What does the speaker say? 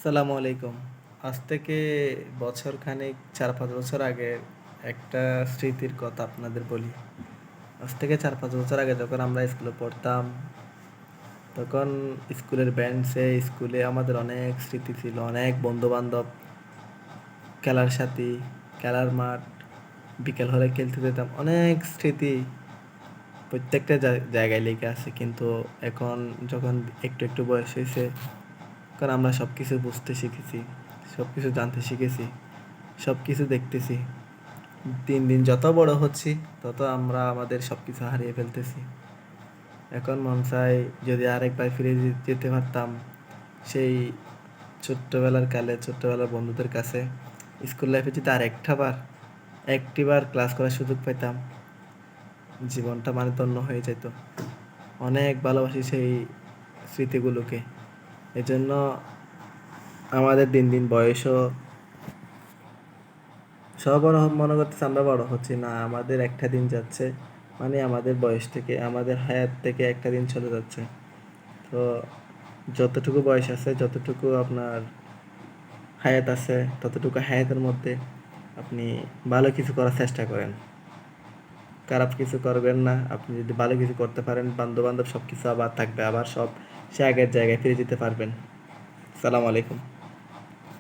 সালামু আলাইকুম। আজ থেকে বছরখানেক ৪-৫ বছর আগের একটা স্মৃতির কথা আপনাদের বলি। আজ থেকে ৪-৫ বছর আগে যখন আমরা স্কুলে পড়তাম, তখন স্কুলের বেঞ্চে স্কুলে আমাদের অনেক স্মৃতি ছিল। অনেক বন্ধু-বান্ধব, খেলার সাথী, খেলার মাঠ, বিকেল হলে খেলতে যেতাম। অনেক স্মৃতি প্রত্যেকটা জায়গায় লেগে আছে। কিন্তু এখন যখন একটু বয়স হইছে, কারণ আমরা সবকিছু বুঝতে শিখেছি, সবকিছু জানতে শিখেছি, সবকিছু দেখতেছি। দিন দিন যত বড় হচ্ছি তত আমরা আমাদের সবকিছু হারিয়ে ফেলতেছি। এখন মন চাই যদি আরেকবার ফিরে যেতে পারতাম সেই ছোট্টবেলার কালে, ছোট্টবেলার বন্ধুদের কাছে। স্কুল লাইফে যদি একটিবার ক্লাস করার সুযোগ পেতাম, জীবনটা মানে ধন্য হয়ে যেত। অনেক ভালোবাসি সেই স্মৃতিগুলোকে। এজন্য আমাদের দিন দিন বয়সও সবার মনে করতেছে আমরা বড় হচ্ছি না, আমাদের একটা দিন যাচ্ছে, মানে আমাদের বয়স থেকে, আমাদের হায়াত থেকে একটা দিন চলে যাচ্ছে। তো যতটুকু বয়স আছে, যতটুকু আপনার হায়াত আছে, ততটুকু হায়াতের মধ্যে আপনি ভালো কিছু করার চেষ্টা করেন, খারাপ কিছু করবেন না। আপনি যদি ভালো কিছু করতে পারেন, বন্ধু বান্ধব সব কিছু আবার থাকবে, আবার সব সে আগের জায়গায় ফিরে যেতে পারবেন। সালাম আলাইকুম।